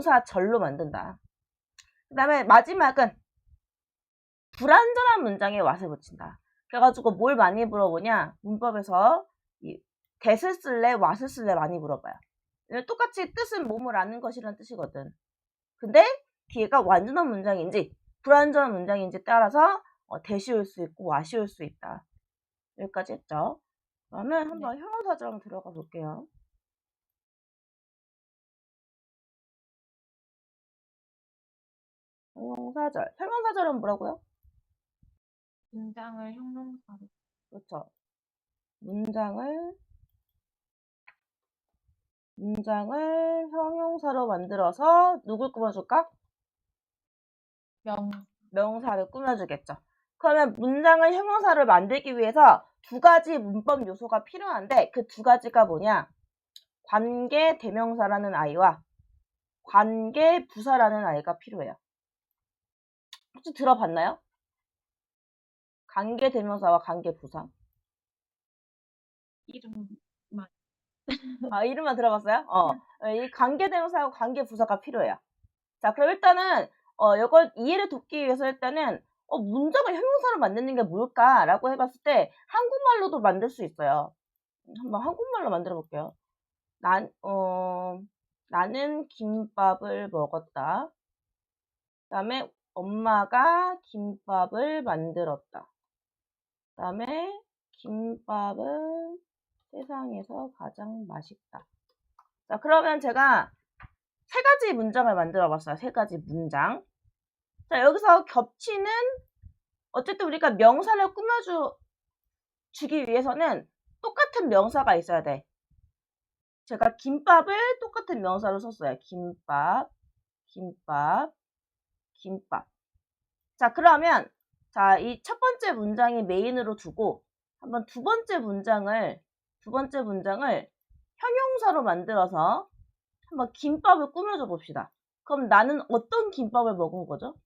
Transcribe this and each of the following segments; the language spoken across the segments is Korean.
명사절로 만든다. 그 다음에 마지막은 불완전한 문장에 왓을 붙인다. 그래가지고 뭘 많이 물어보냐, 문법에서 that을 쓸래, what을 쓸래 많이 물어봐요. 똑같이 뜻은 몸을 아는 것이라는 뜻이거든. 근데 뒤에가 완전한 문장인지 불완전한 문장인지 따라서 that이 올 수 있고 what이 올 수 있다. 여기까지 했죠. 그러면 한번 형용사절 한번 들어가 볼게요. 형용사절. 형용사절은 뭐라고요? 문장을 형용사로. 그렇죠. 문장을 형용사로 만들어서 누굴 꾸며줄까? 명사를 꾸며주겠죠. 그러면 문장을 형용사를 만들기 위해서 두 가지 문법 요소가 필요한데 그 두 가지가 뭐냐? 관계 대명사라는 아이와 관계 부사라는 아이가 필요해요. 혹시 들어봤나요? 관계 대명사와 관계 부사. 이름만. 아, 이름만 들어봤어요? 이 관계 대명사하고 관계 부사가 필요해요. 자, 그럼 일단은 이걸 이해를 돕기 위해서 일단은 문장을 형용사로 만드는 게 뭘까라고 해봤을 때 한국말로도 만들 수 있어요. 한번 한국말로 만들어 볼게요. 나는 김밥을 먹었다. 그 다음에 엄마가 김밥을 만들었다. 그 다음에 김밥은 세상에서 가장 맛있다. 자, 그러면 제가 세 가지 문장을 만들어 봤어요. 세 가지 문장. 자, 여기서 겹치는, 어쨌든 우리가 명사를 꾸며주기 위해서는 똑같은 명사가 있어야 돼. 제가 김밥을 똑같은 명사로 썼어요. 김밥. 자, 그러면, 자, 이 첫 번째 문장이 메인으로 두고, 한번 두 번째 문장을 형용사로 만들어서 한번 김밥을 꾸며줘 봅시다. 그럼 나는 어떤 김밥을 먹은 거죠?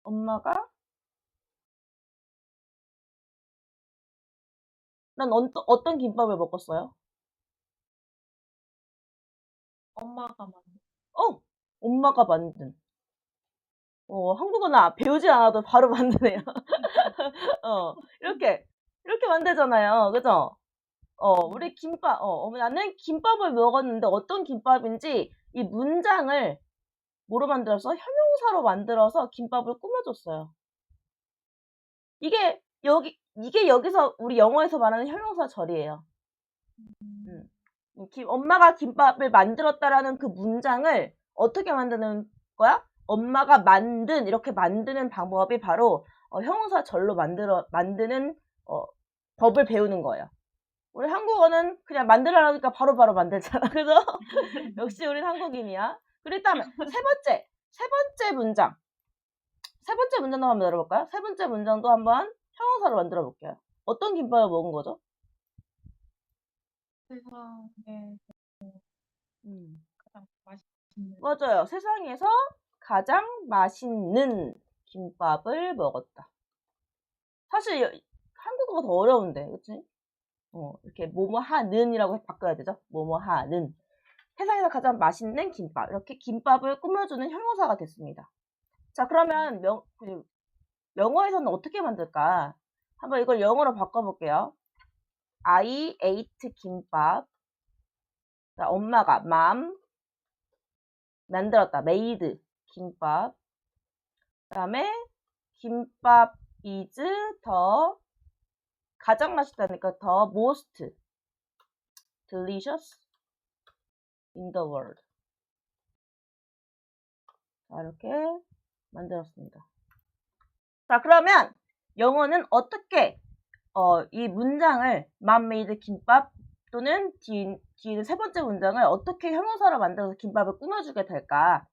엄마가? 난 어떤 김밥을 먹었어요? 엄마가 만든. 엄마가 만든. 한국어는 배우지 않아도 바로 만드네요. 이렇게 만들잖아요. 그죠? 우리 김밥, 나는 김밥을 먹었는데 어떤 김밥인지 이 문장을 뭐로 만들어서? 형용사로 만들어서 김밥을 꾸며줬어요. 이게 여기서 우리 영어에서 말하는 형용사 절이에요. 엄마가 김밥을 만들었다라는 그 문장을 어떻게 만드는 거야? 엄마가 이렇게 만드는 방법이 바로 형용사 절로 만드는 법을 배우는 거예요. 우리 한국어는 그냥 만들라니까 바로바로 만들잖아. 그래서 역시 우린 한국인이야. 그리고 다음에 세 번째 문장. 세 번째 문장도 한번 열어볼까요? 세 번째 문장도 한번 형용사로 만들어 볼게요. 어떤 김밥을 먹은 거죠? 세상에서 가장 맛있는. 맞아요. 세상에서 가장 맛있는 김밥을 먹었다. 사실 한국어가 더 어려운데, 그치? 이렇게 뭐뭐 하는이라고 바꿔야 되죠? 뭐뭐 하는. 세상에서 가장 맛있는 김밥. 이렇게 김밥을 꾸며주는 형용사가 됐습니다. 자, 그러면 영어에서는 어떻게 만들까? 한번 이걸 영어로 바꿔볼게요. I ate 김밥. 자, 엄마가 mom 만들었다. made 김밥. 그 다음에 김밥 is the 가장 맛있다니까 the most delicious in the world. 자, 이렇게 만들었습니다. 자, 그러면 영어는 어떻게 이 문장을 mom made 김밥 또는 뒤에 세 번째 문장을 어떻게 형용사로 만들어서 김밥을 꾸며주게 될까?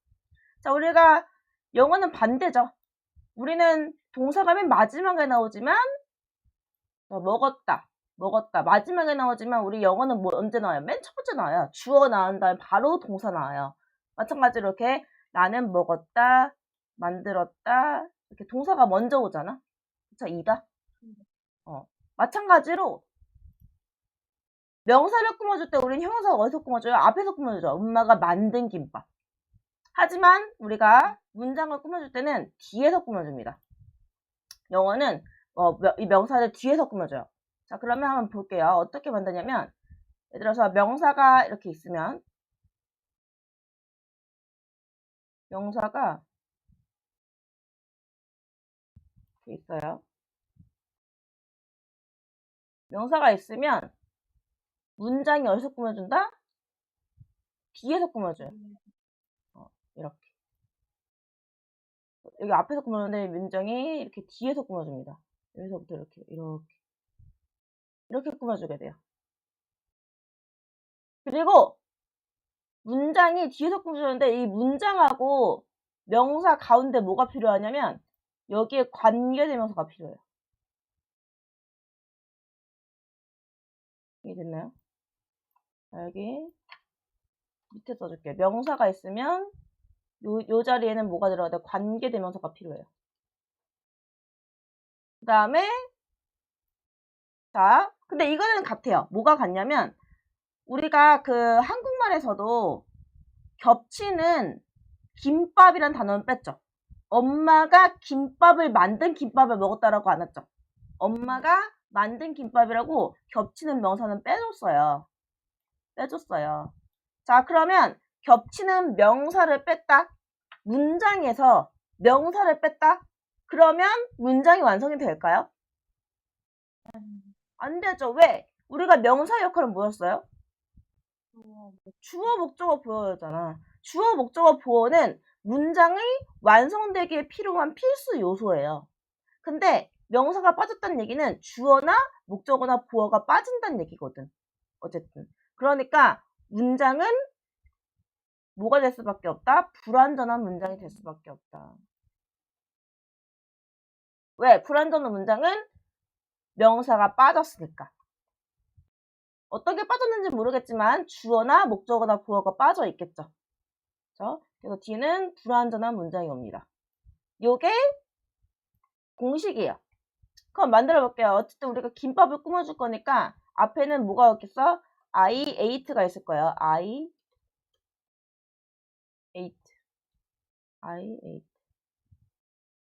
자, 우리가 영어는 반대죠. 우리는 동사가 맨 마지막에 나오지만 먹었다 마지막에 나오지만 우리 영어는 언제 나와요? 맨 첫 번째 나와요. 주어가 나온 다음에 바로 동사 나와요. 마찬가지로 이렇게 나는 먹었다, 만들었다 이렇게 동사가 먼저 오잖아. 그쵸? 이다. 마찬가지로 명사를 꾸며줄 때 우리는 형용사가 어디서 꾸며줘요? 앞에서 꾸며주죠. 엄마가 만든 김밥. 하지만 우리가 문장을 꾸며줄 때는 뒤에서 꾸며줍니다. 영어는 이 명사를 뒤에서 꾸며줘요. 자, 그러면 한번 볼게요. 어떻게 만드냐면 예를 들어서 명사가 이렇게 있으면 명사가 이렇게 있어요. 명사가 있으면 문장이 어디서 꾸며준다? 뒤에서 꾸며줘요. 이렇게. 여기 앞에서 꾸며주는데 문장이 이렇게 뒤에서 꾸며줍니다. 여기서부터 이렇게 꾸며주게 돼요. 그리고 문장이 뒤에서 꾸며주는데 이 문장하고 명사 가운데 뭐가 필요하냐면 여기에 관계대명사가 필요해요. 이게 됐나요? 여기 밑에 써줄게요. 명사가 있으면 요 자리에는 뭐가 들어가야 돼? 관계대명사가 필요해요. 그 다음에 자, 근데 이거는 같아요. 뭐가 같냐면 우리가 그 한국말에서도 겹치는 김밥이란 단어는 뺐죠. 엄마가 김밥을 만든 김밥을 먹었다라고 안 했죠. 엄마가 만든 김밥이라고 겹치는 명사는 빼줬어요. 자, 그러면 겹치는 명사를 뺐다. 문장에서 명사를 뺐다. 그러면 문장이 완성이 될까요? 안 되죠. 왜? 우리가 명사 역할은 뭐였어요? 주어, 목적어, 보어였잖아. 주어, 목적어, 보어는 문장의 완성되기에 필요한 필수 요소예요. 근데 명사가 빠졌다는 얘기는 주어나 목적어나 보어가 빠진다는 얘기거든. 어쨌든. 그러니까 문장은 뭐가 될 수밖에 없다? 불완전한 문장이 될 수밖에 없다. 왜? 불완전한 문장은 명사가 빠졌으니까. 어떻게 빠졌는지 모르겠지만 주어나 목적어나 보어가 빠져 있겠죠. 그래서 D는 불완전한 문장이 옵니다. 요게 공식이에요. 그럼 만들어 볼게요. 어쨌든 우리가 김밥을 꾸며줄 거니까 앞에는 뭐가 있겠어? I ate가 있을 거예요. I ate.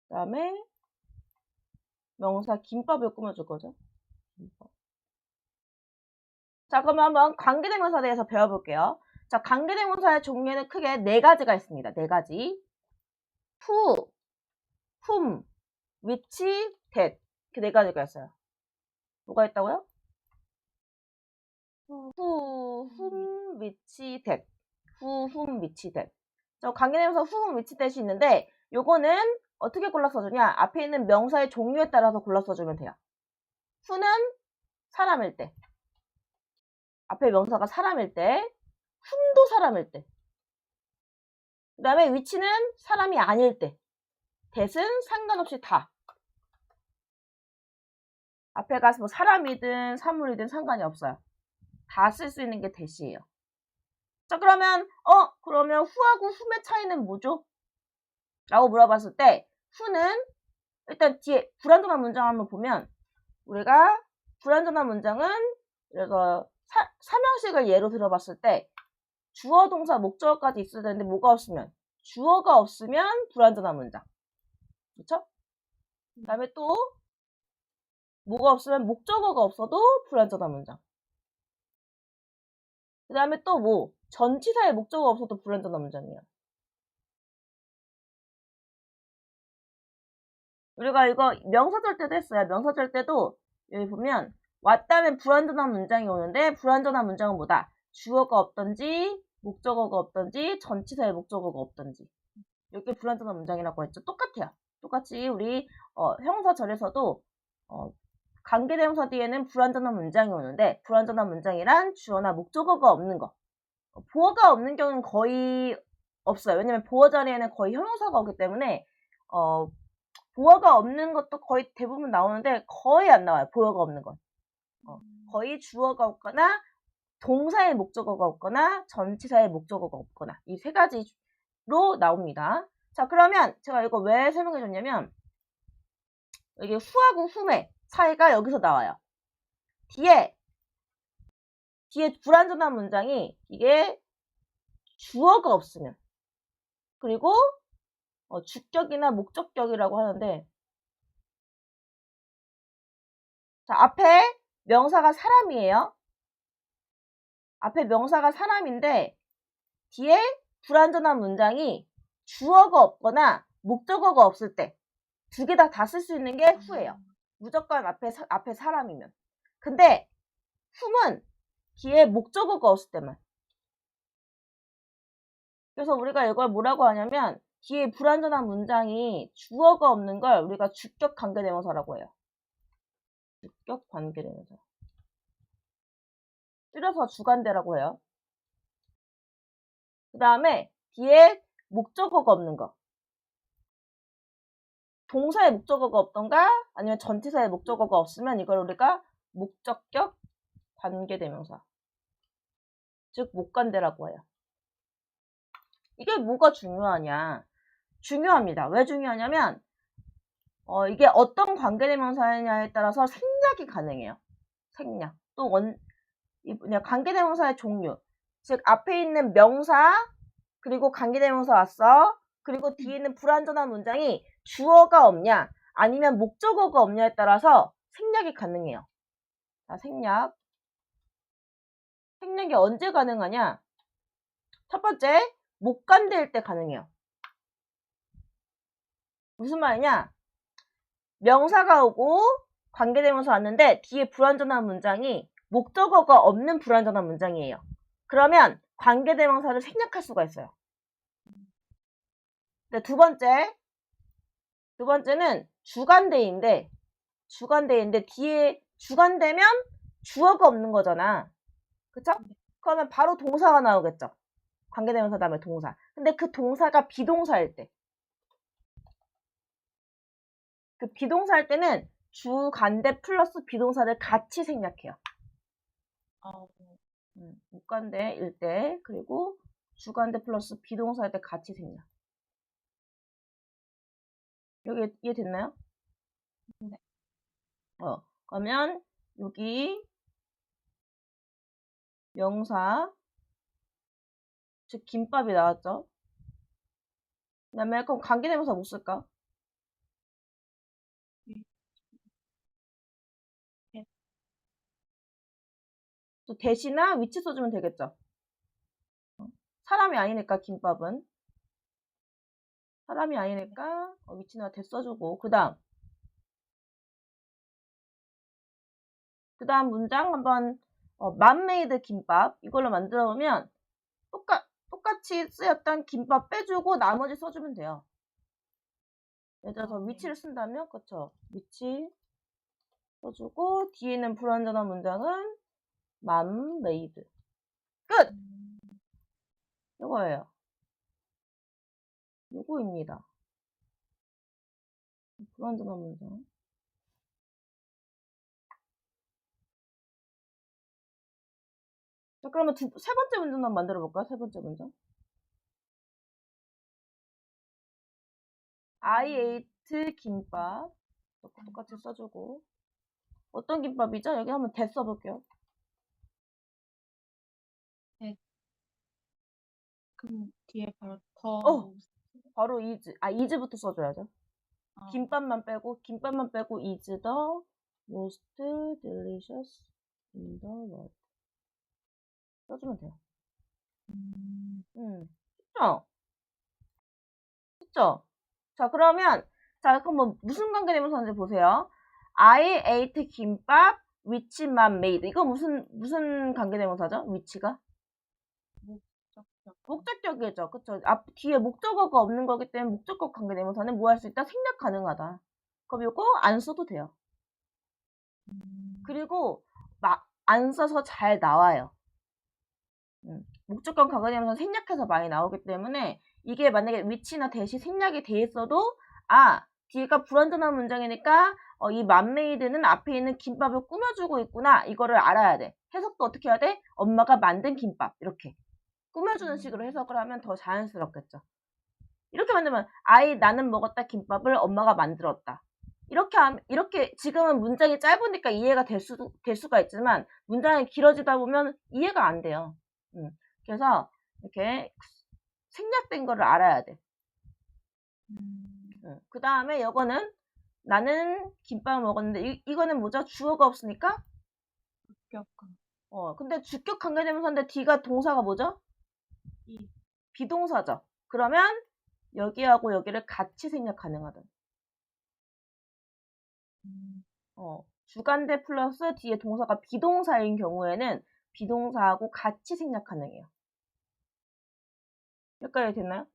그 다음에 명사 김밥을 꾸며줄 거죠. 김밥. 자, 그럼 한번 관계대명사에 대해서 배워볼게요. 자, 관계대명사의 종류는 크게 4가지가 있습니다. 4가지. who, whom, which, that. 이렇게 4가지가 있어요. 뭐가 있다고요? who, whom, which, that. who, whom, which, that. 저 관계대명사 who, whom, which, that이 있는데 요거는 어떻게 골라 써주냐? 앞에 있는 명사의 종류에 따라서 골라 써주면 돼요. who는 사람일 때. 앞에 명사가 사람일 때. whom도 사람일 때. 그 다음에 which는 사람이 아닐 때. that은 상관없이 다. 앞에 가서 뭐 사람이든 사물이든 상관이 없어요. 다 쓸 수 있는 게 that이에요. 자, 그러면 who하고 whom의 차이는 뭐죠? 라고 물어봤을 때 who는 일단 뒤에 불완전한 문장 한번 보면 우리가 불완전한 문장은 그래서 삼형식을 예로 들어봤을 때 주어, 동사, 목적어까지 있어야 되는데 뭐가 없으면 주어가 없으면 불완전한 문장. 그렇죠? 그 다음에 또 뭐가 없으면 목적어가 없어도 불완전한 문장. 그 다음에 또 뭐 전치사의 목적어가 없어도 불완전한 문장이에요. 우리가 이거 명사절 때도 했어요. 명사절 때도 여기 보면 왔다면 불완전한 문장이 오는데 불완전한 문장은 뭐다? 주어가 없던지 목적어가 없던지 전치사의 목적어가 없던지 이게 불완전한 문장이라고 했죠. 똑같아요. 똑같이 우리 형용사절에서도 관계대명사 뒤에는 불완전한 문장이 오는데 불완전한 문장이란 주어나 목적어가 없는 거. 보어가 없는 경우는 거의 없어요. 왜냐면 보어 자리에는 거의 형용사가 오기 때문에 보어가 없는 것도 거의 대부분 나오는데 거의 안 나와요. 보어가 없는 건. 거의 주어가 없거나 동사의 목적어가 없거나 전치사의 목적어가 없거나 이 3가지로 나옵니다. 자, 그러면 제가 이거 왜 설명해 줬냐면 여기 who하고 whom의 차이가 여기서 나와요. 뒤에 뒤에 불완전한 문장이 이게 주어가 없으면, 그리고 주격이나 목적격이라고 하는데, 자, 앞에 명사가 사람이에요. 앞에 명사가 사람인데 뒤에 불완전한 문장이 주어가 없거나 목적어가 없을 때 두 개 다 쓸 수 있는 게 후예요. 무조건 앞에 사람이면. 근데 후는 뒤에 목적어가 없을 때만. 그래서 우리가 이걸 뭐라고 하냐면 뒤에 불완전한 문장이 주어가 없는 걸 우리가 주격 관계대명사라고 해요. 주격 관계대명사. 줄여서 주관대라고 해요. 그 다음에 뒤에 목적어가 없는 거. 동사의 목적어가 없던가 아니면 전치사의 목적어가 없으면 이걸 우리가 목적격 관계대명사, 즉 목관대라고 해요. 이게 뭐가 중요하냐? 중요합니다. 왜 중요하냐면 이게 어떤 관계대명사냐에 따라서 생략이 가능해요. 생략. 또 관계대명사의 종류. 즉 앞에 있는 명사 그리고 관계대명사 왔어. 그리고 뒤에 있는 불완전한 문장이 주어가 없냐 아니면 목적어가 없냐에 따라서 생략이 가능해요. 자, 생략이 언제 가능하냐? 첫 번째, 목관대일 때 가능해요. 무슨 말이냐? 명사가 오고 관계대명사 왔는데 뒤에 불완전한 문장이 목적어가 없는 불완전한 문장이에요. 그러면 관계대명사를 생략할 수가 있어요. 네, 두 번째는 주관대인데 뒤에 주관대면 주어가 없는 거잖아. 그쵸? 그러면 바로 동사가 나오겠죠. 관계대명사 다음에 동사. 근데 그 동사가 비동사일 때. 그 비동사일 때는 주관대 플러스 비동사를 같이 생략해요. 목관대일 때 그리고 주관대 플러스 비동사일 때 같이 생략. 여기 이해됐나요? 네. 그러면 여기 명사 즉 김밥이 나왔죠. 그 다음에 그럼 관계대명사 못 쓸까? 네. 또 대시나 위치 써주면 되겠죠. 사람이 아니니까 김밥은 사람이 아니니까 위치나 대 써주고 그 다음 문장 한번 맘메이드 김밥 이걸로 만들어 보면 똑같이 쓰였던 김밥 빼주고 나머지 써주면 돼요. 예를 들어서 위치를 쓴다면 그쵸? 위치 써주고 뒤에 있는 불완전한 문장은 맘메이드 끝! 이거예요. 요거입니다. 불완전한 문장. 자, 그러면 세 번째 문장 한번 만들어 볼까요? 세 번째 문장. I ate 김밥. 똑같이 써주고. 어떤 김밥이죠? 여기 한번 대 써볼게요. 네. 그럼 뒤에 바로 바로 is부터 써줘야죠. 김밥만 빼고 is the most delicious in the world. 써주면 돼요. 쉽죠? 자, 그러면 그럼 무슨 관계대명사인지 보세요. I ate 김밥 which mom made. 이거 무슨 관계대명사죠? 위치가? 목적격이죠. 그쵸? 뒤에 목적어가 없는 거기 때문에 목적격 관계대명사는 뭐 할 수 있다? 생략 가능하다. 그럼 이거 안 써도 돼요. 그리고 안 써서 잘 나와요. 목적격 관계대명사 생략해서 많이 나오기 때문에 이게 만약에 위치나 대시 생략이 돼 있어도 뒤가 불완전한 문장이니까 이 맘메이드는 앞에 있는 김밥을 꾸며주고 있구나. 이거를 알아야 돼. 해석도 어떻게 해야 돼? 엄마가 만든 김밥. 이렇게. 꾸며주는 식으로 해석을 하면 더 자연스럽겠죠. 이렇게 만들면 나는 먹었다 김밥을 엄마가 만들었다. 이렇게 지금은 문장이 짧으니까 이해가 될 수가 있지만 문장이 길어지다 보면 이해가 안 돼요. 그래서 이렇게 생략된 거를 알아야 돼. 그 다음에 이거는 나는 김밥을 먹었는데 이거는 뭐죠? 주어가 없으니까? 주격관. 근데 주격 관계대명사인데 D가 동사가 뭐죠? 비동사죠. 그러면 여기하고 여기를 같이 생략 가능하다. 주간대 플러스 뒤에 동사가 비동사인 경우에는 비동사하고 같이 생략 가능해요. 여기까지 됐나요?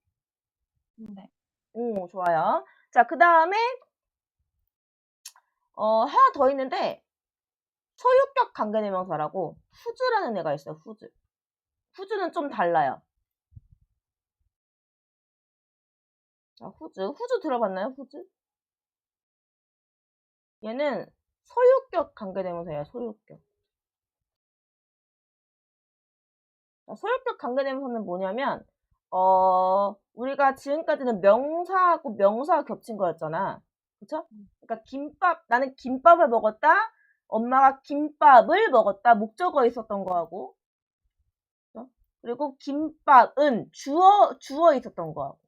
네. 오, 좋아요. 자, 그 다음에 하나 더 있는데 소유격 관계대명사라고 후즈라는 애가 있어요. 후즈. 후즈는 좀 달라요. 자, 후즈 들어봤나요? 후즈? 얘는 소유격 관계대명사예요. 소유격. 자, 소유격 관계대명사는 뭐냐면 우리가 지금까지는 명사하고 명사가 겹친 거였잖아. 그쵸? 그러니까 나는 김밥을 먹었다. 엄마가 김밥을 먹었다. 목적어에 있었던 거하고. 그쵸? 그리고 김밥은 주어에 있었던 거하고.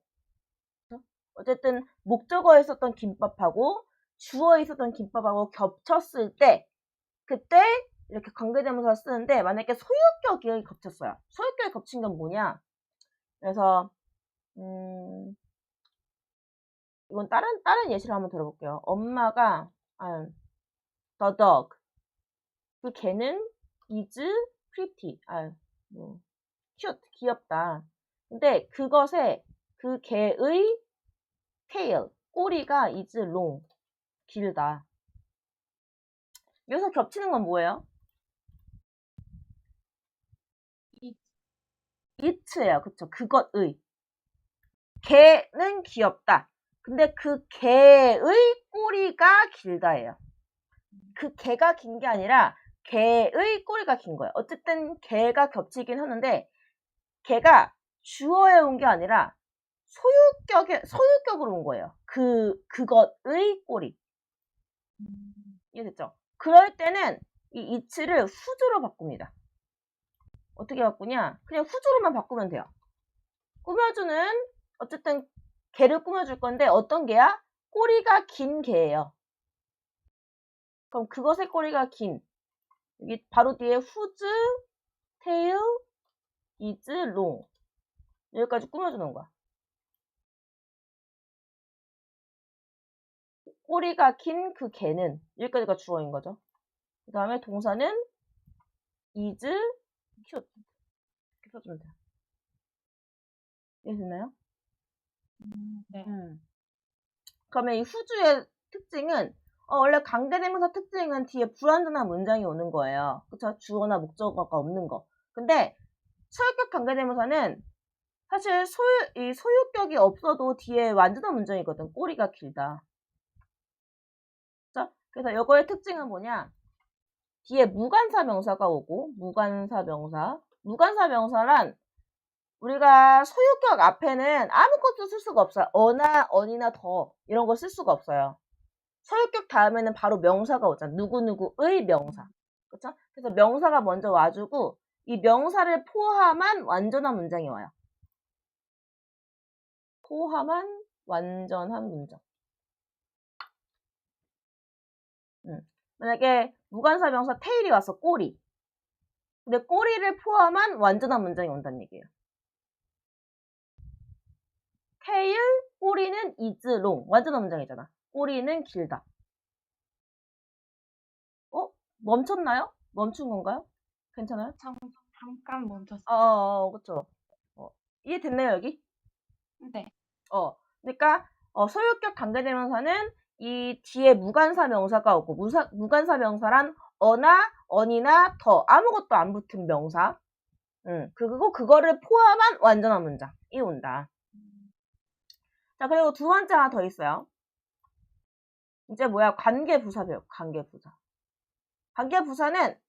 그쵸? 어쨌든 목적어에 있었던 김밥하고 주어에 있었던 김밥하고 겹쳤을 때 그때 이렇게 관계대명사 쓰는데 만약에 소유격이 겹쳤어요. 소유격이 겹친 건 뭐냐? 그래서 이건 다른 예시를 한번 들어볼게요. 엄마가 the dog 그 개는 is pretty cute 귀엽다. 근데 그것에 그 개의 tail 꼬리가 is long 길다. 여기서 겹치는 건 뭐예요? it예요. 그쵸? 그것의 개는 귀엽다. 근데 그 개의 꼬리가 길다예요. 그 개가 긴 게 아니라 개의 꼬리가 긴 거예요. 어쨌든 개가 겹치긴 하는데 개가 주어에 온 게 아니라 소유격으로 온 거예요. 그것의 꼬리. 이해됐죠? 그럴 때는 이 it를 후즈로 바꿉니다. 어떻게 바꾸냐? 그냥 후즈로만 바꾸면 돼요. 꾸며주는 어쨌든 개를 꾸며줄 건데 어떤 개야? 꼬리가 긴 개예요. 그럼 그것의 꼬리가 긴 여기 바로 뒤에 whose tail is long 여기까지 꾸며주는 거야. 꼬리가 긴 그 개는 여기까지가 주어인 거죠. 그 다음에 동사는 is cute 이렇게 써주면 돼요. 이해됐나요? 네. 그러면 이 whose의 특징은 원래 관계대명사 특징은 뒤에 불완전한 문장이 오는 거예요. 그쵸? 주어나 목적어가 없는 거. 근데 소유격 관계대명사는 사실 이 소유격이 없어도 뒤에 완전한 문장이거든. 꼬리가 길다. 그쵸? 그래서 이거의 특징은 뭐냐? 뒤에 무관사 명사가 오고 무관사 명사란 우리가 소유격 앞에는 아무것도 쓸 수가 없어요. 어나 언이나 더 이런 거 쓸 수가 없어요. 소유격 다음에는 바로 명사가 오잖아. 누구누구의 명사. 그쵸? 그래서 명사가 먼저 와주고 이 명사를 포함한 완전한 문장이 와요. 포함한 완전한 문장. 만약에 무관사 명사 테일이 와서 꼬리. 근데 꼬리를 포함한 완전한 문장이 온다는 얘기예요. 테일, 꼬리는 is long. 완전한 문장이잖아. 꼬리는 길다. 멈췄나요? 멈춘 건가요? 괜찮아요? 잠깐 멈췄어요. 그쵸. 이해됐나요, 여기? 네. 그러니까, 소유격 관계대명사는 이 뒤에 무관사 명사가 오고, 무관사 명사란 어나, 언이나 더, 아무것도 안 붙은 명사. 그리고 그거를 포함한 완전한 문장이 온다. 자, 그리고 두 번째 하나 더 있어요. 이제 뭐야? 관계부사 배워. 관계부사. 관계부사는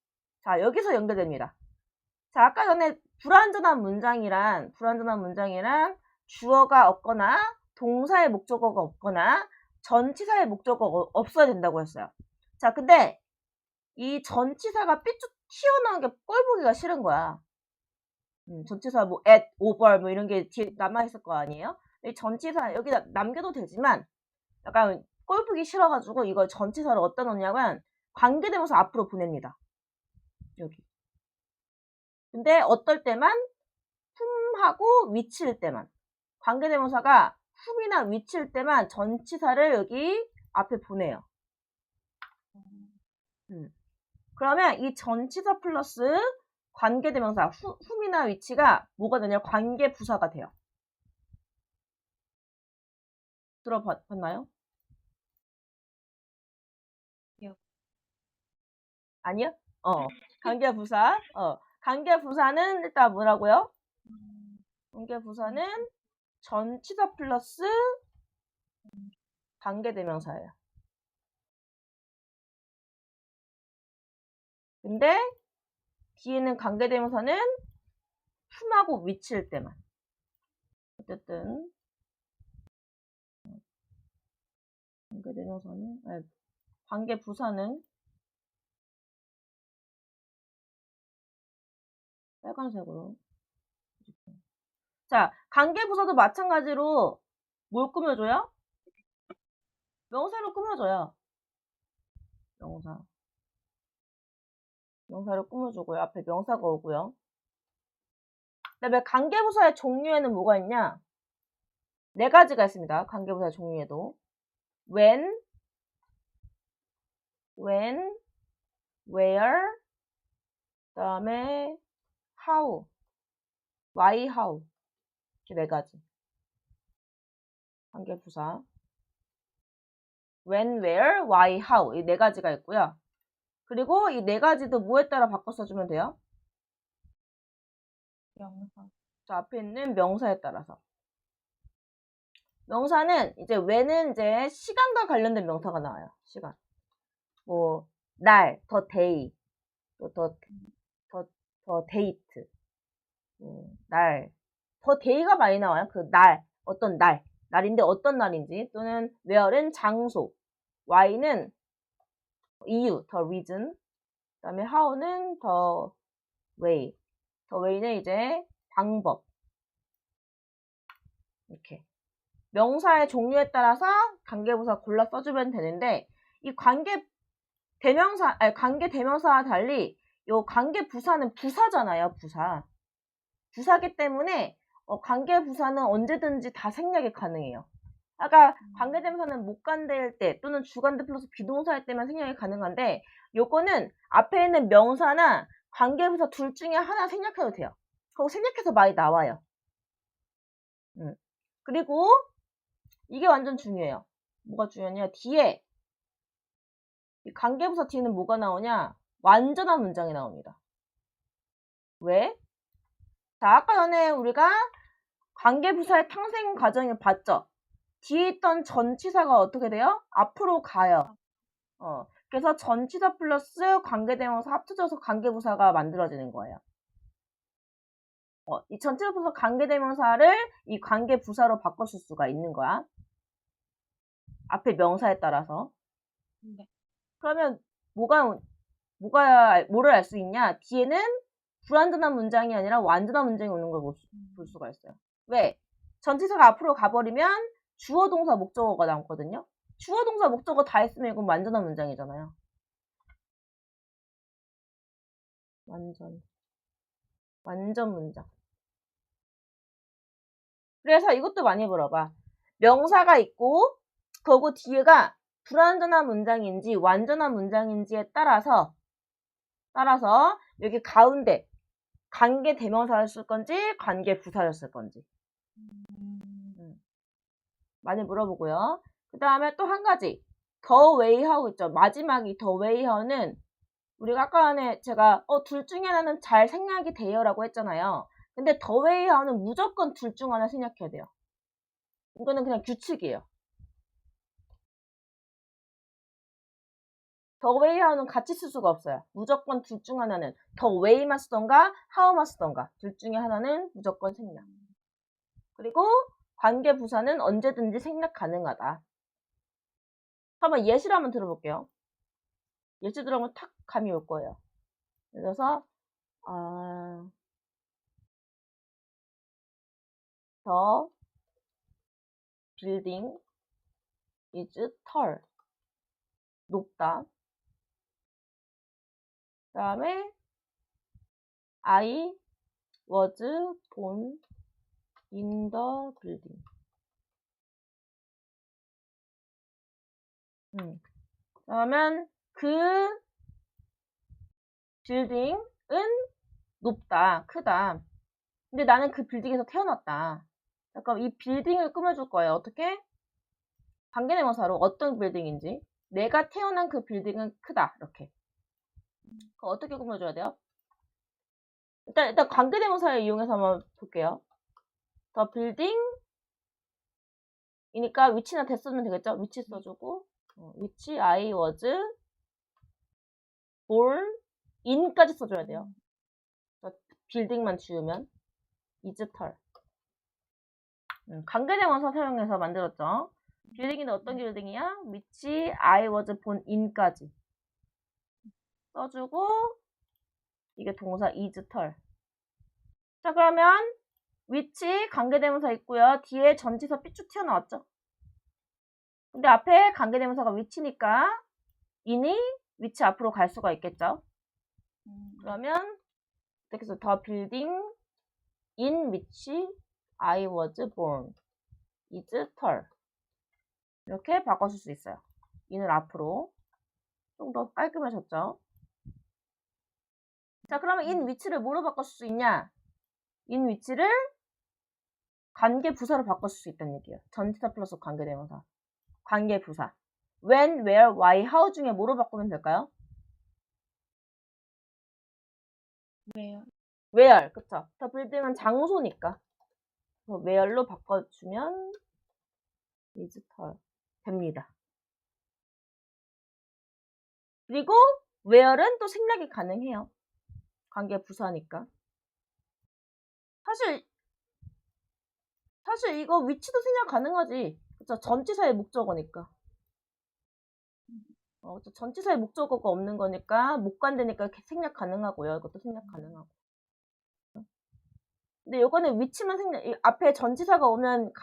자, 여기서 연결됩니다. 자, 아까 전에 불완전한 문장이란 주어가 없거나 동사의 목적어가 없거나 전치사의 목적어가 없어야 된다고 했어요. 자, 근데 이 전치사가 삐쭉 튀어나온 게 꼴보기가 싫은 거야. 전치사 뭐 at, over 뭐 이런 게 뒤에 남아있을 거 아니에요? 이 전치사 여기다 남겨도 되지만 약간 꼴보기 싫어가지고 이걸 전치사를 어디다 넣냐면 관계대명사 앞으로 보냅니다. 여기. 근데 어떨 때만 whom하고 위치일 때만 관계대명사가 whom이나 위치일 때만 전치사를 여기 앞에 보내요. 그러면 이 전치사 플러스 관계대명사 whom이나 위치가 뭐가 되냐? 관계부사가 돼요. 들어봤나요? 아니요? 관계부사. 관계부사는 일단 뭐라고요? 관계부사는 전치사 플러스 관계대명사예요. 근데 뒤에는 관계대명사는 whom하고 위치일 때만. 어쨌든 관계대명사는 관계부사는 빨간색으로. 자, 관계부사도 마찬가지로 뭘 꾸며줘요? 명사로 꾸며줘요. 명사로 꾸며주고요. 앞에 명사가 오고요. 그다음에 관계부사의 종류에는 뭐가 있냐? 4가지가 있습니다. 관계부사의 종류에도. when, where, 그다음에 how, why, how. 이렇게 4가지. 관계부사. when, where, why, how. 이 4가지가 있고요. 그리고 이 4가지도 뭐에 따라 바꿔 써주면 돼요? 명사. 저 앞에 있는 명사에 따라서. 명사는 이제 when은 이제 시간과 관련된 명사가 나와요. 시간. 뭐 날, the day, 또 the date. 날. the day가 많이 나와요. 그 날, 어떤 날. 날인데 어떤 날인지. 또는 where는 장소. why는 이유, the reason. 그 다음에 how는 the way. the way는 이제 방법. 이렇게. 명사의 종류에 따라서 관계부사 골라 써주면 되는데, 이 관계 대명사와 달리, 요 관계부사는 부사잖아요, 부사. 부사기 때문에, 관계부사는 언제든지 다 생략이 가능해요. 아까 관계대명사는 목관대일 때 또는 주관대 플러스 비동사일 때만 생략이 가능한데, 요거는 앞에 있는 명사나 관계부사 둘 중에 하나 생략해도 돼요. 그거 생략해서 많이 나와요. 그리고 이게 완전 중요해요. 뭐가 중요하냐? 뒤에 이 관계부사 뒤에는 뭐가 나오냐? 완전한 문장이 나옵니다. 왜? 자, 아까 전에 우리가 관계부사의 탄생 과정을 봤죠? 뒤에 있던 전치사가 어떻게 돼요? 앞으로 가요. 그래서 전치사 플러스 관계대명사 합쳐져서 관계부사가 만들어지는 거예요. 이 전치사 플러스 관계대명사를 이 관계부사로 바꿔줄 수가 있는 거야. 앞에 명사에 따라서. 네. 그러면 뭐를 알 수 있냐? 뒤에는 불완전한 문장이 아니라 완전한 문장이 오는 걸 볼 수가 있어요. 왜? 전치사가 앞으로 가버리면 주어, 동사, 목적어가 남거든요. 주어, 동사, 목적어 다 했으면 이건 완전한 문장이잖아요. 완전 문장. 그래서 이것도 많이 물어봐. 명사가 있고 그거 뒤에가 불완전한 문장인지 완전한 문장인지에 따라서 여기 가운데 관계 대명사를 쓸 건지 관계 부사를 쓸 건지 많이 물어보고요. 그 다음에 또 한 가지 the way how 있죠. 마지막이 the way how는 우리가 아까 전에 제가 둘 중에 하나는 잘 생략이 돼요 라고 했잖아요. 근데 the way how는 무조건 둘 중 하나 생략해야 돼요. 이거는 그냥 규칙이에요. the way how는 같이 쓸 수가 없어요. 무조건 둘 중 하나는 the way만 쓰던가 how만 쓰던가 둘 중에 하나는 무조건 생략. 그리고 관계 부사는 언제든지 생략 가능하다. 한번 예시를 한번 들어볼게요. 예시 들어보면 탁 감이 올 거예요. 그래서 the building is tall. 높다. 그 다음에 I was born in the building. 그러면 그 빌딩은 높다, 크다. 근데 나는 그 빌딩에서 태어났다. 잠깐 이 빌딩을 꾸며줄 거예요. 어떻게? 관계대명사로 어떤 빌딩인지. 내가 태어난 그 빌딩은 크다. 이렇게. 그거 어떻게 꾸며줘야 돼요? 일단 관계대명사를 이용해서 한번 볼게요. 더 빌딩 이니까 위치나 대 쓰면 되겠죠? 위치 써주고 위치 I was born in까지 써줘야 돼요. 빌딩만 지우면 is tall. 관계대명사 사용해서 만들었죠. 빌딩인데 어떤 빌딩이야? 위치 I was born in까지 써주고 이게 동사 is tall. 자 그러면 위치 관계대명사 있고요. 뒤에 전치사 삐쭉 튀어나왔죠. 근데 앞에 관계대명사가 위치니까 in이 위치 앞으로 갈 수가 있겠죠. 그러면 이렇게 해서 the building in which I was born is tall. 이렇게 바꿔줄 수 있어요. in을 앞으로. 좀 더 깔끔해졌죠. 자 그러면 in 위치를 뭐로 바꿔줄 수 있냐? in 위치를 관계부사로 바꿔줄 수 있다는 얘기예요. 전치사 플러스 관계대명사. 관계부사. when, where, why, how 중에 뭐로 바꾸면 될까요? where, 그쵸. 더 빌딩은 장소니까. 그래서 where로 바꿔주면 is tall 됩니다. 그리고 where는 또 생략이 가능해요. 관계부사니까. 사실 이거 위치도 생략 가능하지. 그쵸. 전치사의 목적어니까. 전치사의 목적어가 없는 거니까 못 간다니까 생략 가능하고요. 이것도 생략 가능하고. 근데 요거는 위치만 생략, 앞에 전치사가 오면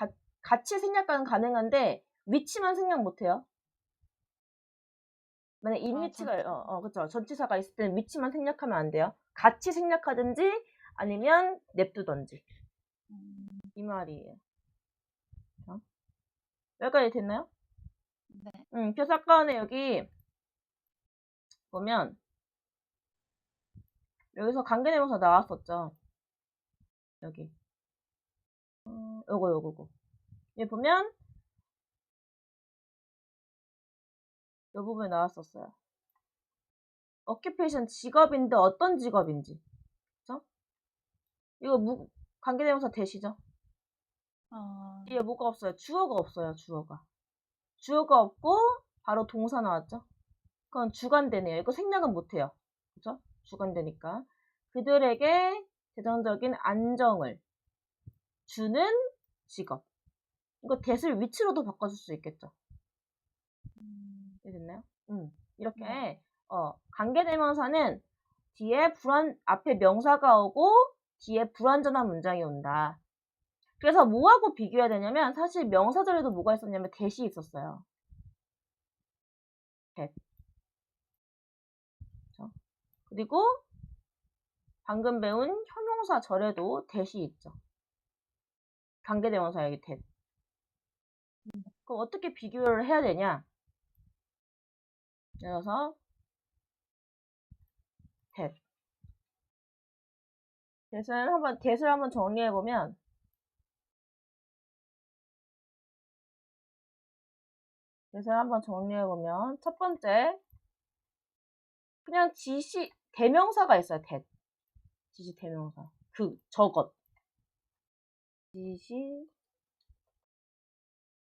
같이 생략은 가능한데 위치만 생략 못해요. 만약 인 위치가 그쵸. 전치사가 있을 때는 위치만 생략하면 안 돼요. 같이 생략하든지 아니면 냅두던지. 이 말이에요. 여기까지 됐나요? 네. 그래서 아까는 여기 보면 여기서 관계대명사 나왔었죠. 여기 요거 여기 보면 이 부분에 나왔었어요. occupation 직업인데 어떤 직업인지. 그쵸? 이거 관계대명사 대시죠? 이게 뭐가 없어요? 주어가 없어요. 주어가 없고 바로 동사 나왔죠? 그건 주관대네요. 이거 생략은 못해요. 그죠? 주관대니까. 그들에게 재정적인 안정을 주는 직업. 이거 that을 위치로도 바꿔줄 수 있겠죠? 됐나요? 이렇게 관계대명사는 뒤에 앞에 명사가 오고 뒤에 불완전한 문장이 온다. 그래서 뭐하고 비교해야 되냐면 사실 명사절에도 뭐가 있었냐면 that이 있었어요. that. 그렇죠? 그리고 방금 배운 형용사절에도 that이 있죠. 관계대명사 여기 that. 그럼 어떻게 비교를 해야 되냐? 그래서 that. that을 한번 정리해 보면 첫 번째 그냥 지시 대명사가 있어요. that. 지시 대명사. 저것. 지시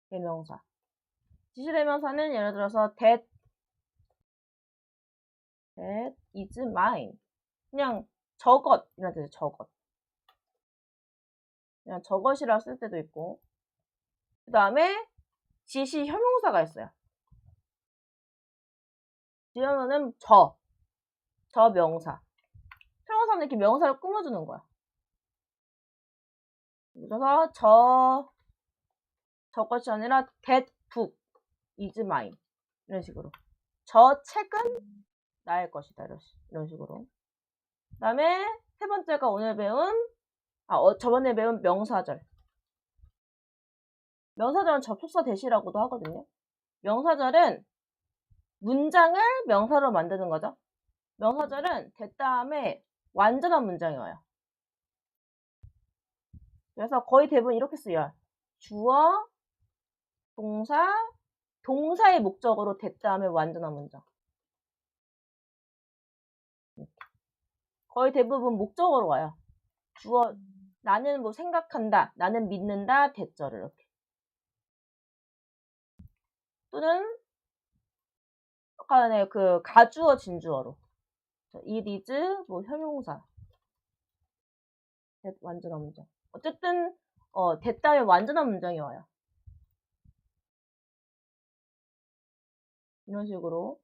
대명사. 지시 대명사는 예를 들어서 that is mine. 그냥 저것 이런 뜻이에요. 저것. 그냥 저것이라 쓸 때도 있고. 그 다음에 지시 형용사가 있어요. 지어놓는 저 명사. 형용사는 이렇게 명사를 꾸며주는 거야. 그래서 저것이 아니라 that book is mine. 이런 식으로. 저 책은 나의 것이다. 이런 식으로. 그 다음에 세 번째가 오늘 배운, 저번에 배운 명사절. 명사절은 접속사 대시라고도 하거든요. 명사절은 문장을 명사로 만드는 거죠. 명사절은 that 다음에 완전한 문장이 와요. 그래서 거의 대부분 이렇게 쓰여요. 주어, 동사, 동사의 목적으로 that 다음에 완전한 문장. 거의 대부분 목적으로 와요. 주어, 나는 뭐 생각한다, 나는 믿는다, that절을 이렇게. 또는 아까 그 가주어, 진주어로. it is 뭐 형용사. that 완전한 문장. 어쨌든 that 다음에 완전한 문장이 와요. 이런 식으로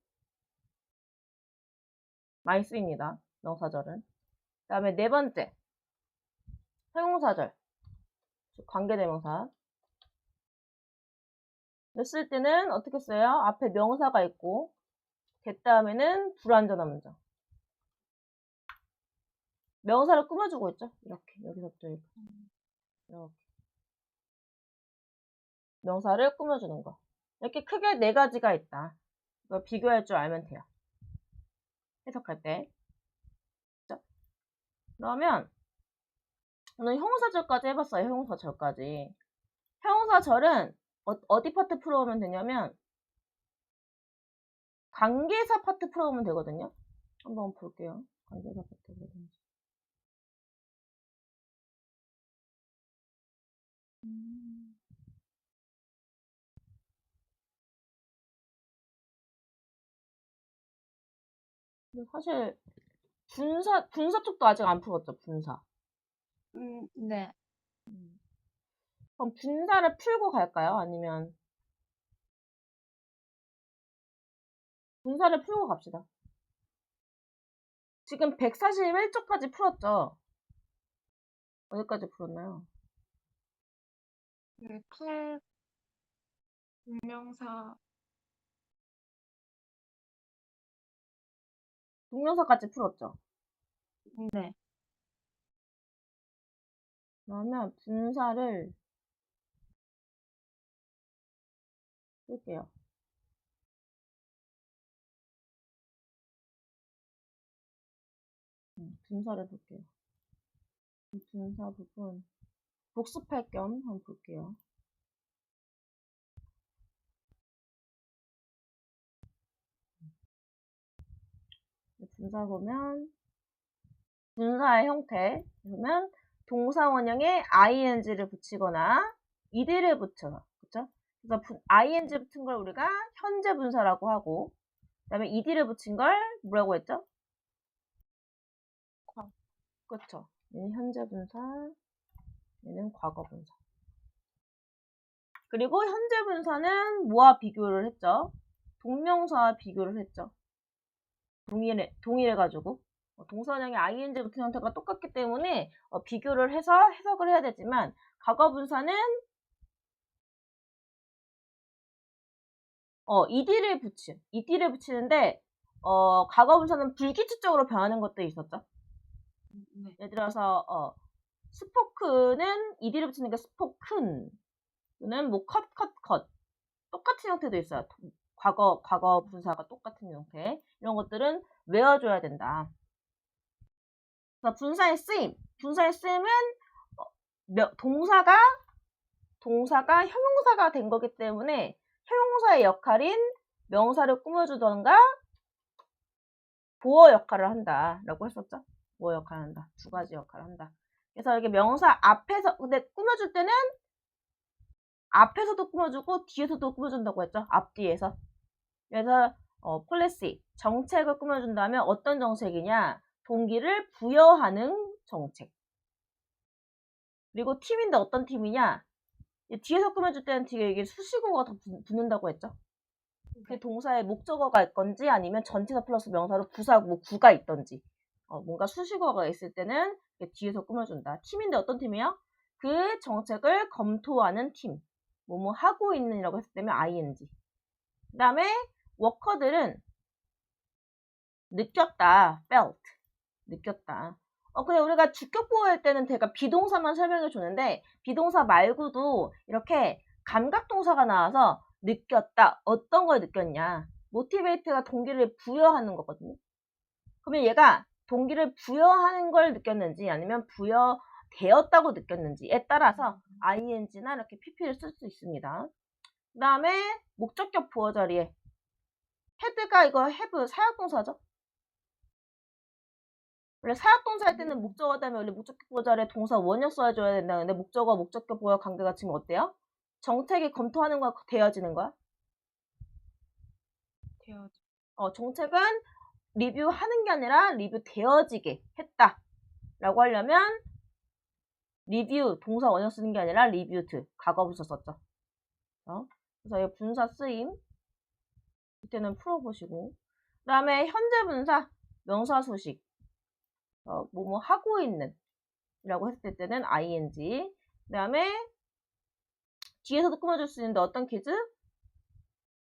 많이 쓰입니다. 명사절은. 그 다음에 네 번째, 형용사절, 즉 관계대명사. 쓸 때는 어떻게 써요? 앞에 명사가 있고 that 다음에는 불완전한 문장. 명사를 꾸며주고 있죠. 이렇게 여기서부터 이렇게. 명사를 꾸며주는 거. 이렇게 크게 네 가지가 있다. 이거 비교할 줄 알면 돼요. 해석할 때. 그렇죠? 그러면 오늘 형용사절까지 해봤어요. 형용사절까지. 형용사절은 어디 파트 풀어오면 되냐면 관계사 파트 풀어오면 되거든요. 한번 볼게요. 관계사 파트 뭐든지. 사실 분사 쪽도 아직 안 풀었죠. 분사. 네. 그럼 분사를 풀고 갈까요? 아니면 분사를 풀고 갑시다. 지금 141쪽까지 풀었죠? 어디까지 풀었나요? 네, 동명사. 동명사까지 풀었죠? 네. 그러면 분사를 쓸게요. 분사를 볼게요. 분사 부분 복습할 겸 한번 볼게요. 분사 보면 분사의 형태 보면 동사 원형에 ing를 붙이거나 ed를 붙여서 그쵸? 그래서 ing 붙은 걸 우리가 현재 분사라고 하고 그 다음에 ed를 붙인 걸 뭐라고 했죠? 그쵸? 얘는 현재 분사, 얘는 과거 분사. 그리고 현재 분사는 뭐와 비교를 했죠? 동명사와 비교를 했죠. 동일해가지고. 동사원형의 ing 붙은 형태가 똑같기 때문에 비교를 해서 해석을 해야 되지만 과거 분사는 ed를 붙이는데 과거 분사는 불규칙적으로 변하는 것들이 있었죠. 네. 예를 들어서 스포크는 ed를 붙이는 게 스포큰 또는 뭐 컷 똑같은 형태도 있어요. 과거 분사가 똑같은 형태 이런 것들은 외워줘야 된다. 그래서 분사의 쓰임은 동사가 형용사가 된 거기 때문에 형용사의 역할인 명사를 꾸며주던가 보어 역할을 한다 라고 했었죠. 보어 역할을 한다. 두 가지 역할을 한다. 그래서 이렇게 명사 앞에서 근데 꾸며줄 때는 앞에서도 꾸며주고 뒤에서도 꾸며준다고 했죠. 앞뒤에서. 그래서 폴리시 정책을 꾸며준다면 어떤 정책이냐? 동기를 부여하는 정책. 그리고 팀인데 어떤 팀이냐? 뒤에서 꾸며줄 때는 뒤에 이게 수식어가 더 붙는다고 했죠. 그 동사에 목적어가 있건지 아니면 전치사 플러스 명사로 부사, 뭐 구가 있던지 뭔가 수식어가 있을 때는 뒤에서 꾸며준다. 팀인데 어떤 팀이야? 그 정책을 검토하는 팀. 뭐뭐 하고 있는이라고 했을 때면 ing. 그 다음에 워커들은 느꼈다. felt. 느꼈다. 근데 우리가 주격보호할 때는 제가 비동사만 설명해 주는데 비동사 말고도 이렇게 감각동사가 나와서 느꼈다. 어떤 걸 느꼈냐. motivate가 동기를 부여하는 거거든요. 그러면 얘가 동기를 부여하는 걸 느꼈는지 아니면 부여되었다고 느꼈는지에 따라서 ing나 이렇게 pp를 쓸 수 있습니다. 그 다음에 목적격 보어 자리에 had가 이거 have 사역동사죠. 원래 사역동사 할 때는 목적어 다음에 원래 목적격 보어 자리에 동사 원형 써줘야 된다는데 목적어 목적격 보어 관계가 지금 어때요? 정책이 검토하는 거야 되어지는 거야? 되어져. 정책은 리뷰하는 게 아니라 리뷰되어지게 했다 라고 하려면 리뷰 동사 원형 쓰는 게 아니라 리뷰드 과거분사 썼죠. 그래서 이 분사 쓰임 밑에는 풀어보시고 그 다음에 현재 분사 명사 수식 뭐뭐 하고 있는 이라고 했을 때는 ing 그 다음에 뒤에서도 꾸며줄 수 있는데 어떤 퀴즈?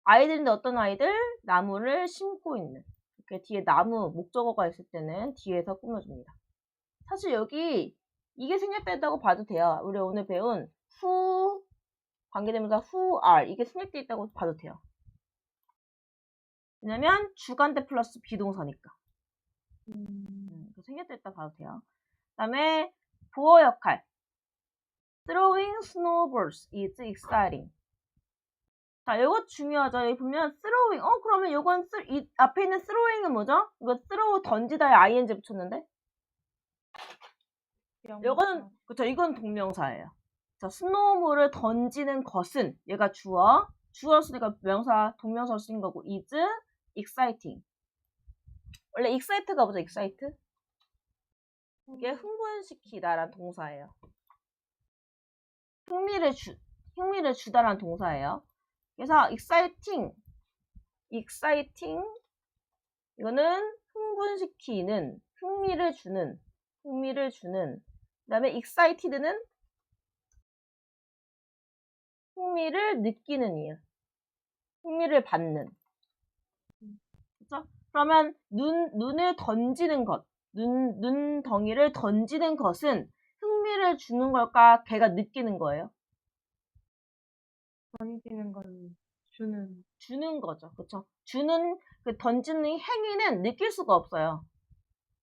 아이들인데 어떤 아이들? 나무를 심고 있는 이렇게 뒤에 나무 목적어가 있을 때는 뒤에서 꾸며줍니다. 사실 여기 이게 생략됐다고 봐도 돼요. 우리 오늘 배운 who 관계대명사 who are 이게 생략돼 있다고 봐도 돼요. 왜냐면 주간대 플러스 비동사니까. 생략됐다 봐도 돼요. 그 다음에 보어 역할 Throwing snowballs is exciting. 자, 이거 중요하죠. 여기 보면 throwing. 그러면 이건 이 앞에 있는 throwing은 뭐죠? 이거 throw 던지다에 ing 붙였는데. 이거는 그렇죠. 이건 동명사예요. 자, 스노우볼을 던지는 것은 얘가 주어였으니까 명사 동명사로 쓰인 거고 is exciting. 원래 excite가 뭐죠? excite? 이게 흥분시키다라는 동사예요. 흥미를 주다라는 동사예요. 그래서 exciting 이거는 흥분시키는, 흥미를 주는. 그 다음에 excited는 흥미를 느끼는 이유. 흥미를 받는. 그렇죠? 그러면 눈을 던지는 것, 눈덩이를 던지는 것은 흥미를 주는 걸까? 걔가 느끼는 거예요. 던지는 건 주는 거죠. 그렇죠? 그 던지는 행위는 느낄 수가 없어요.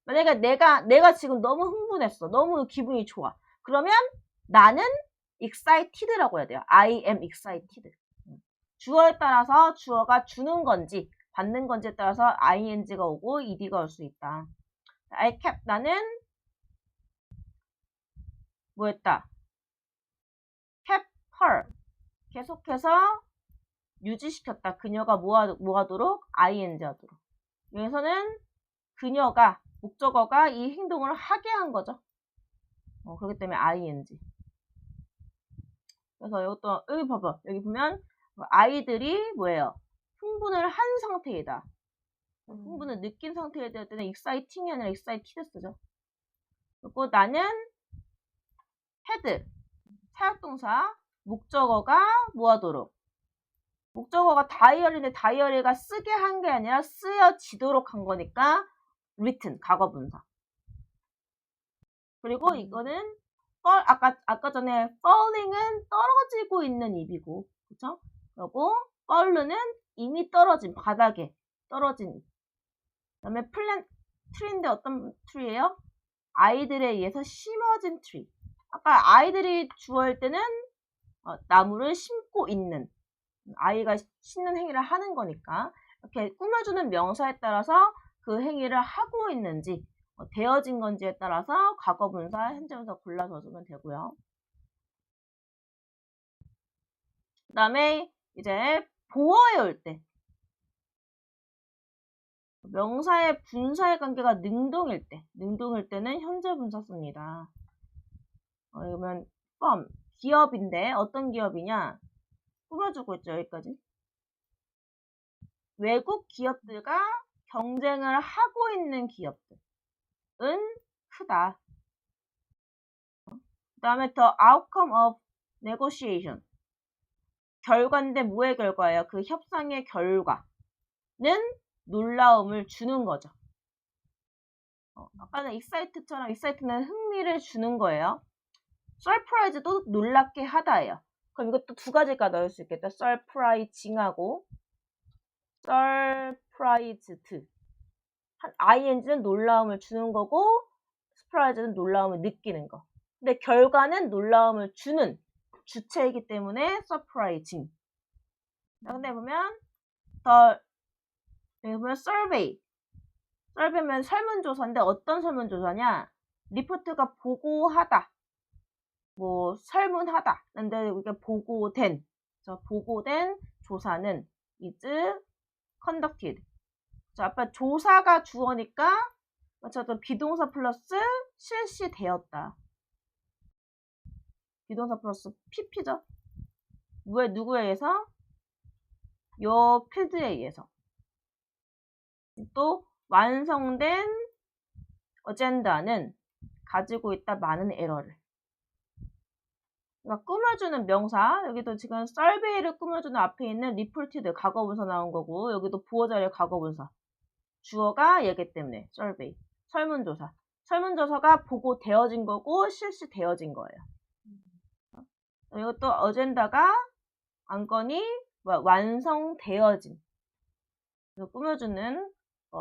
만약에 내가 지금 너무 흥분했어. 너무 기분이 좋아. 그러면 나는 excited라고 해야 돼요. I am excited. 주어에 따라서 주어가 주는 건지 받는 건지에 따라서 ing가 오고 ed가 올 수 있다. I kept 나는 뭐 했다? kept her 계속해서 유지시켰다. 그녀가 뭐 하도록? ing 하도록. 여기서는 그녀가 목적어가 이 행동을 하게 한 거죠. 그렇기 때문에 ing. 그래서 이것도 여기 봐봐. 여기 보면 아이들이 뭐예요? 흥분을 한 상태이다. 흥분을 느낀 상태에 대할 때는 exciting이 아니라 excited 쓰죠. 그리고 나는 had 사역동사 목적어가 뭐 하도록? 목적어가 다이어리인데 다이어리가 쓰게 한 게 아니라 쓰여지도록 한 거니까 written 과거분사. 그리고 이거는 아까 전에 falling은 떨어지고 있는 입이고, 그쵸? 그리고 fall는 이미 떨어진 바닥에 떨어진 입. 그다음에 트리인데 어떤 트리예요? 아이들에 의해서 심어진 트리. 아까 아이들이 주어일 때는 나무를 심고 있는 아이가 심는 행위를 하는 거니까 이렇게 꾸며주는 명사에 따라서 그 행위를 하고 있는지 되어진 건지에 따라서 과거분사, 현재분사 골라서 주면 되고요. 그 다음에 이제 보어에 올 때 명사의 분사의 관계가 능동일 때는 현재분사 씁니다. 그러면 기업인데 어떤 기업이냐 꾸며주고 있죠. 여기까지. 외국 기업들과 경쟁을 하고 있는 기업들은 크다. 그 다음에 the outcome of negotiation. 결과인데 뭐의 결과예요? 그 협상의 결과는 놀라움을 주는 거죠. 아까는 excite처럼 excite는 흥미를 주는 거예요. surprise도 놀랍게 하다예요. 그럼 이것도 두 가지가 넣을 수 있겠다. surprising하고 surprised. ing는 놀라움을 주는 거고 surprise는 놀라움을 느끼는 거. 근데 결과는 놀라움을 주는 주체이기 때문에 surprising. 자, 근데 보면 여기 보면 survey면 설문조사인데 어떤 설문조사냐? 리포트가 보고하다, 뭐 설문하다. 근데 이게 보고된 조사는 is conducted. 자, 아까 조사가 주어니까 맞춰서 비동사 플러스 실시되었다. 비동사 플러스 pp죠. 누구에 의해서? 요 필드에 의해서. 또 완성된 어젠다는 가지고 있다 많은 에러를. 그러니까 꾸며주는 명사, 여기도 지금 survey를 꾸며주는 앞에 있는 reported 과거분사 나온 거고, 여기도 부호자료 과거분사. 주어가 얘기 때문에 survey, 설문조사. 설문조사가 보고되어진 거고 실시되어진 거예요. 이것도 어젠다가 안건이 완성되어진. 꾸며주는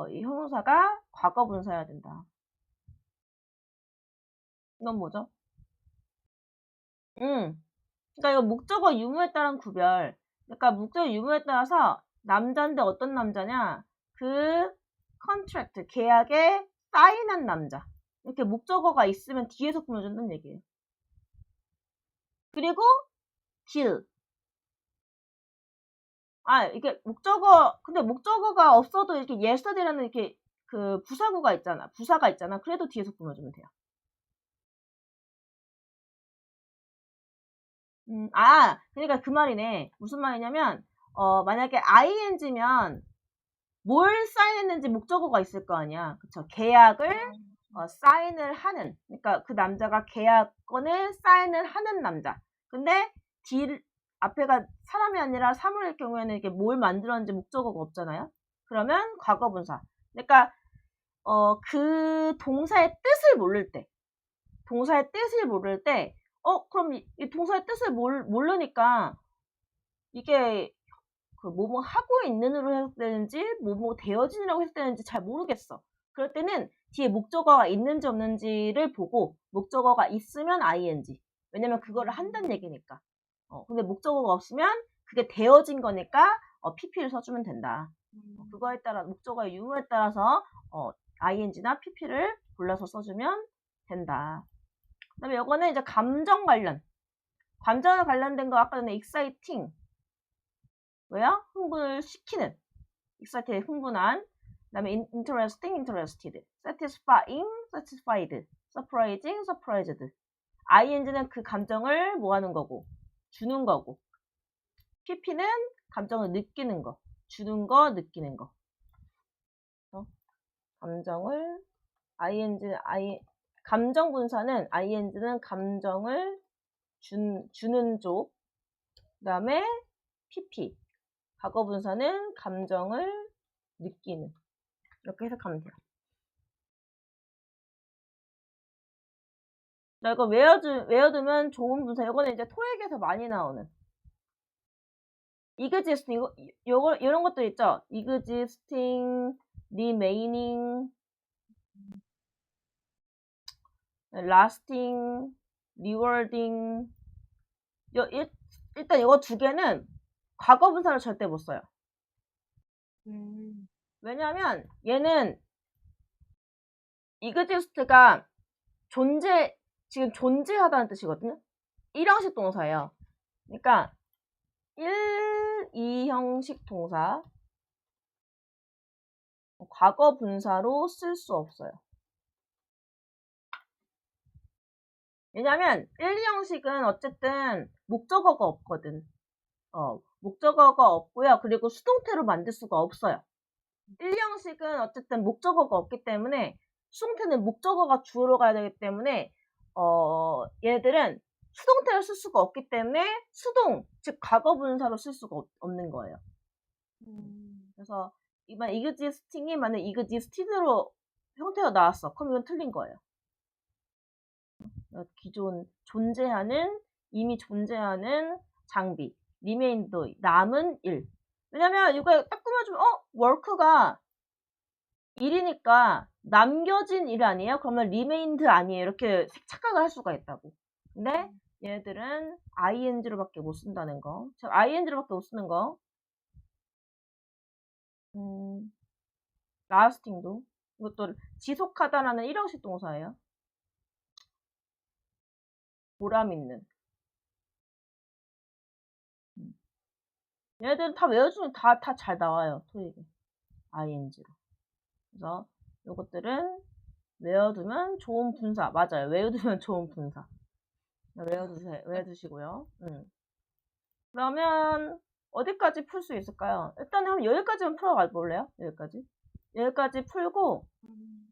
이 형용사가 과거분사여야 된다. 이건 뭐죠? 그러니까 이거 목적어 유무에 따른 구별. 그러니까 목적어 유무에 따라서 남자인데 어떤 남자냐? 그 컨트랙트, 계약에 사인한 남자. 이렇게 목적어가 있으면 뒤에서 꾸며준다는 얘기예요. 그리고 딜. 이게 근데 목적어가 없어도 이렇게 yesterday라는 이렇게 그 부사가 있잖아. 그래도 뒤에서 꾸며주면 돼요. 그러니까 그 말이네. 무슨 말이냐면, 만약에 ing면 뭘 사인했는지 목적어가 있을 거 아니야. 그쵸? 계약을 사인을 하는. 그러니까 그 남자가 계약권을 사인을 하는 남자. 근데 앞에가 사람이 아니라 사물일 경우에는 이게 뭘 만들었는지 목적어가 없잖아요. 그러면 과거분사. 그러니까 그 동사의 뜻을 모를 때, 그럼 이 동사의 뜻을 모르니까 이게 그 뭐뭐 하고 있는으로 해석되는지 뭐뭐 되어진이라고 해석되는지 잘 모르겠어. 그럴 때는 뒤에 목적어가 있는지 없는지를 보고 목적어가 있으면 ing. 왜냐면 그거를 한다는 얘기니까. 근데 목적어가 없으면 그게 되어진 거니까 pp를 써주면 된다. 그거에 따라 목적어의 유무에 따라서 ing나 pp를 골라서 써주면 된다. 그다음에 이거는 이제 감정 관련된 거 아까 전에 exciting. 왜요? 흥분을 시키는. excited, 흥분한. 그 다음에 interesting, interested. satisfying, satisfied. surprising, surprised. ing는 그 감정을 뭐 하는 거고, 주는 거고. pp는 감정을 느끼는 거, 주는 거, 느끼는 거. 감정을, 감정 분사는 ing는 감정을 주는 쪽. 그 다음에 pp. 과거 분사는 감정을 느끼는. 이렇게 해석하면 돼요. 나 이거 외워두면 좋은 분사. 이거는 이제 토익에서 많이 나오는. existing, 이런 것들 있죠? existing, remaining, lasting, rewarding. 일단 이거 두 개는 과거 분사를 절대 못 써요. 왜냐면 얘는 exist가 지금 존재하다는 뜻이거든요. 1형식 동사예요. 그러니까 2형식 동사 과거 분사로 쓸 수 없어요. 왜냐면 1, 2형식은 어쨌든 목적어가 없거든. 목적어가 없고요. 그리고 수동태로 만들 수가 없어요. 1형식은 어쨌든 목적어가 없기 때문에 수동태는 목적어가 주어로 가야 되기 때문에 얘들은 수동태를 쓸 수가 없기 때문에 수동, 즉 과거 분사로 쓸 수가 없는 거예요. 그래서 이번 existing이 만약 existed로 형태가 나왔어. 그럼 이건 틀린 거예요. 기존 존재하는, 이미 존재하는 장비, remained, 남은 일. 왜냐면 이거 딱 꾸며주면 work가 일이니까 남겨진 일 아니에요? 그러면 remained 아니에요? 이렇게 착각을 할 수가 있다고. 근데 얘들은 ing로밖에 못 쓴다는 거. 즉 ing로밖에 못 쓰는 거. lasting도 이것도 지속하다라는 일형식 동사예요. 보람 있는. 얘들은 다 외워주면 다 잘 나와요. 토익에. ing로. 그래서 요것들은 외워두면 좋은 분사. 맞아요. 외워두면 좋은 분사. 외워두시고요. 그러면 어디까지 풀 수 있을까요? 일단 한번 여기까지만 풀어가 볼래요? 여기까지. 여기까지 풀고